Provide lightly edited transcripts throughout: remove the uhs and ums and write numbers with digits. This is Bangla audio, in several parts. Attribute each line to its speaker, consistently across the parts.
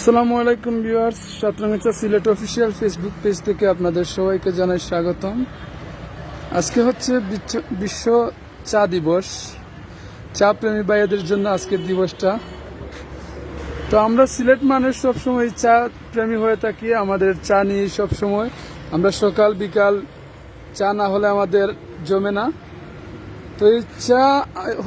Speaker 1: আসসালামু আলাইকুম ভিউয়ার্স, সাতরঙা সিলেট অফিসিয়াল ফেসবুক পেজ থেকে আপনাদের সবাইকে জানাই স্বাগতম। আজকে হচ্ছে বিশ্ব চা দিবস। চা প্রেমী ভাইয়াদের জন্য আজকের দিবসটা। তো আমরা সিলেট মানুষ সবসময় চা প্রেমী হয়ে থাকি। আমাদের চা নিয়ে সবসময় আমরা সকাল বিকাল চা না হলে আমাদের জমে না। তো এই চা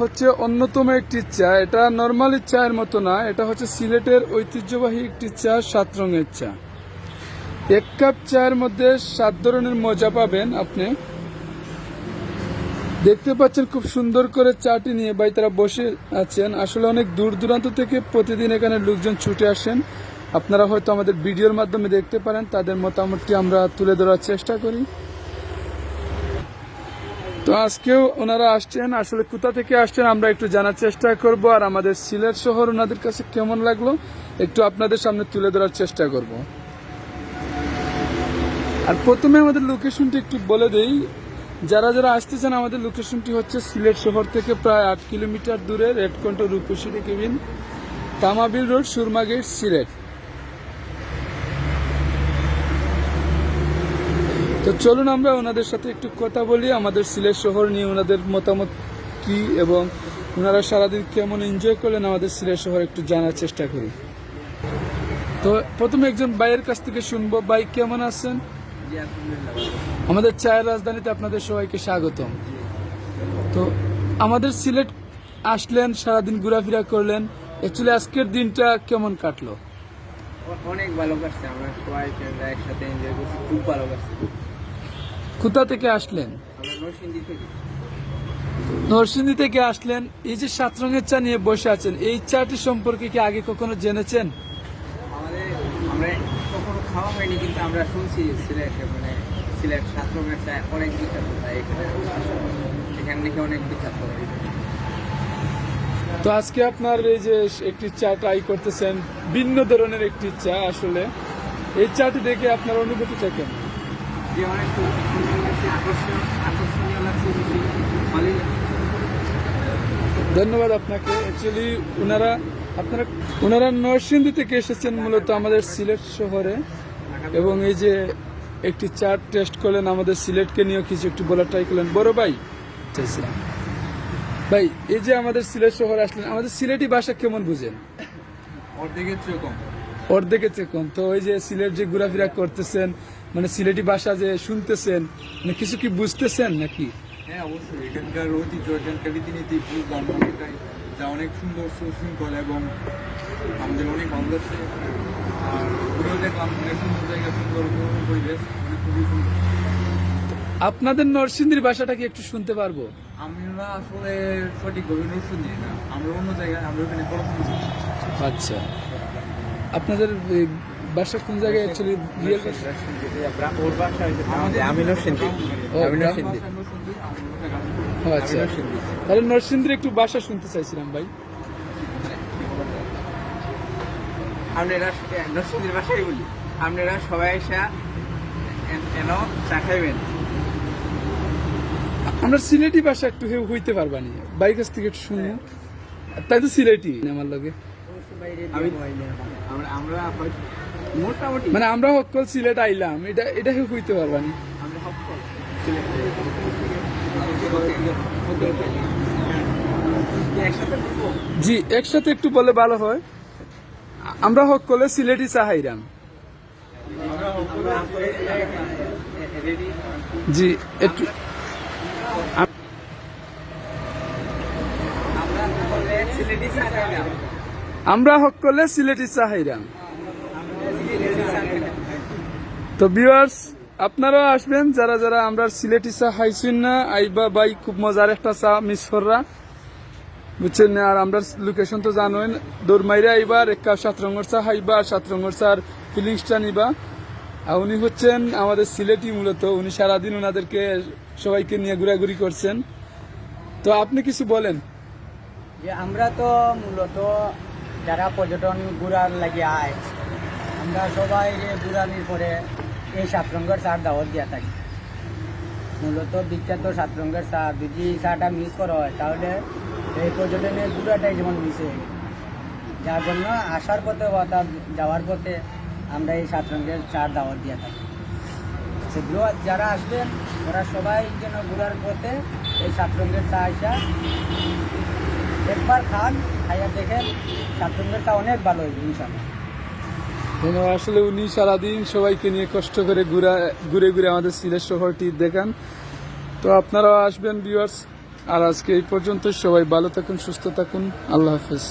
Speaker 1: হচ্ছে অন্যতম একটি চা। এটা নর্মালি চায়ের মতো না, এটা হচ্ছে সিলেটের ঐতিহ্যবাহী একটি চা, 7 রঙের চা। 1 কাপ চায়ের মধ্যে 7 ধরনের মজা পাবেন আপনি। দেখতে পাচ্ছেন খুব সুন্দর করে চাটি নিয়ে ভাই তারা বসে আছেন। আসলে অনেক দূর দূরান্ত থেকে প্রতিদিন এখানে লোকজন ছুটে আসেন। আপনারা হয়তো আমাদের ভিডিওর মাধ্যমে দেখতে পারেন। তাদের মতামতটি আমরা তুলে ধরার চেষ্টা করি। তো আজকেও ওনারা আসছেন। আসলে কোথা থেকে আসছেন আমরা একটু জানার চেষ্টা করব, আর আমাদের সিলেট শহর ওনাদের কাছে কেমন লাগলো একটু আপনাদের সামনে তুলে ধরার চেষ্টা করব। আর প্রথমে আমাদের লোকেশনটি একটু বলে দেই, যারা যারা আসতেছেন আমাদের লোকেশনটি হচ্ছে সিলেট শহর থেকে প্রায় 8 কিলোমিটার দূরে রেডকন্ট Rupashi cabin, Tamabil road, Surma gate, Sylhet. তো চলুন আমরা ওনাদের সাথে একটু কথা বলি, আমাদের সিলেট শহর নিয়ে ওনাদের মতামত কি এবং ওনারা সারাদিন কেমন এনজয় করলেন আমাদের সিলেট শহর একটু জানার চেষ্টা করি। তো প্রথমে একজন ভাইয়ের কাছ থেকে শুনবো। ভাই কেমন আছেন? আমাদের চায়ের রাজধানীতে আপনাদের সবাইকে স্বাগতম। তো আমাদের সিলেট আসলেন, সারাদিন ঘোরাফেরা করলেন, অ্যাকচুয়ালি আজকের দিনটা কেমন কাটলো?
Speaker 2: অনেক ভালো কাটছে, আমরা সবাই একসাথে এনজয় করছি, খুব ভালো কাটছে।
Speaker 1: কোথা থেকে আসলেন?
Speaker 2: আমরা নরসিংদী থেকে।
Speaker 1: নরসিংদী থেকে আসলেন। এই যে 7 রঙের চা নিয়ে বসে আছেন, এই চাটি সম্পর্কে কি আগে কখনো জেনেছেন?
Speaker 2: আমরা কখনো খাওয়া হয়নি, কিন্তু আমরা শুনছি সিলেট 7 রঙের চা অনেক বিখ্যাত। এখানে নাকি অনেক বিখ্যাত।
Speaker 1: তো আজকে আপনার এই যে একটি চা ট্রাই করতেছেন, ভিন্ন ধরনের একটি চা, আসলে এই চাটি দেখে আপনার অনুভূতিটা কেমন?
Speaker 2: যে অনেক আকর্ষণীয় লাগছে, ভালোই লাগছে।
Speaker 1: ধন্যবাদ আপনাকে। অ্যাকচুয়ালি ওনারা নরসিংদী থেকে এসেছেন মূলত আমাদের সিলেট শহরে, এবং এই যে একটি চা টেস্ট করলেন, আমাদের সিলেটকে নিয়েও কিছু একটু বলার ট্রাই করলেন। বড় ভাই চাইছিলাম, ভাই এই যে আমাদের সিলেট শহরে আসলেন, আমাদের সিলেটি ভাষা কেমন বুঝেন?
Speaker 2: অর্ধেকের চেয়ে কম।
Speaker 1: অর্ধেকের চেয়ে কম। তো ওই যে সিলেট যে ঘোরাফেরা করতেছেন, মানে সিলেটি ভাষা যে শুনতেছেন, মানে কিছু কি বুঝতেছেন নাকি?
Speaker 2: হ্যাঁ, অবশ্যই। এখানকার ঐতিহ্য, এখানকার রীতিনীতি, যা অনেক সুন্দর সুশৃঙ্খল এবং আমাদের অনেক ভালো লাগছে। আর ঘুরেও দেখলাম অনেক সুন্দর জায়গা, সুন্দর পরিবেশ, অনেক খুবই সুন্দর।
Speaker 1: আপনাদের নরসিংদীর ভাষাটা কি একটু শুনতে পারবো?
Speaker 2: আমরা আসলে সঠিকভাবে নরসিংদী না, আমরা অন্য জায়গায়, আমরা ওখানে পড়াশোনা করি।
Speaker 1: আচ্ছা, আপনাদের বাসা কোন জায়গায় অ্যাকচুয়ালি রিয়েল বাসা?
Speaker 2: ওর বাসা আমি নরসিংদী।
Speaker 1: আচ্ছা, তাহলে নরসিংদীর একটু ভাষা শুনতে চাইছিলাম ভাই।
Speaker 2: আপনারা নরসিংদীর ভাষাই বলি। আপনারা সবাই এসে এন চা খাইবেন।
Speaker 1: আমরা সিলেটি ভাষা একটু হইতে পারবানি, বাইরের কাছ থেকে একটু শুনবো। তাই তো সিলেটি আমার লগে,
Speaker 2: আমরা মোটামুটি
Speaker 1: মানে আমরা হকল সিলেট আইলাম, এটা হইতে পারবানি। জি, একসাথে একটু বলে ভালো হয়। আমরা হকলে সিলেটি চাহাইরাম। জি, একটু আমরা হকলে সিলেটি চাহাইরাম। তো ভিউয়ার্স, আপনারাও আসবেন যারা যারা আমরা সিলেটি চা খাইছেন না, আইবা ভাই, খুব মজার একটা চা মিস কররা, বুঝছেন না? আর আমরা লোকেশন তো জানোই, দৌড়মাইরে আইবার 1 কাপ 7 রঙের চা খাইবা, 7 রঙের চার ফিলিংসটা নিবা। আর উনি হচ্ছেন আমাদের সিলেটি, মূলত উনি সারাদিন ওনাদেরকে সবাইকে নিয়ে ঘোরাঘুরি করছেন। তো আপনি কিছু বলেন।
Speaker 3: যে আমরা তো মূলত যারা পর্যটন ঘুরার লাগে আয়, আমরা সবাই ঘুরানির পরে এই 7 রঙের চার দাওয়াত দিয়া থাকি। মূলত বিখ্যাত 7 রঙের চা, যদি চাটা মিস করা হয় তাহলে এই পর্যটনের ঘুরাটাই যেমন মিস হয়ে গেছে। যার জন্য আসার পথে বা তার যাওয়ার পথে আমরা এই 7 রঙের চার দাওয়াত দিয়ে থাকি। সেগুলো যারা আসবেন ওরা সবাই যেন ঘোরার পথে এই 7 রঙের চা আসা একবার খান, খাইয়া দেখেন 7 রঙের চা অনেক ভালো হয়েছে ইনশাল্লাহ।
Speaker 1: আসলে উনি সারাদিন সবাইকে নিয়ে কষ্ট করে ঘুরে ঘুরে আমাদের সিলেট শহরটি দেখান। তো আপনারাও আসবেন ভিউয়ার্স। আর আজকে এই পর্যন্ত, সবাই ভালো থাকুন, সুস্থ থাকুন, আল্লাহ হাফেজ।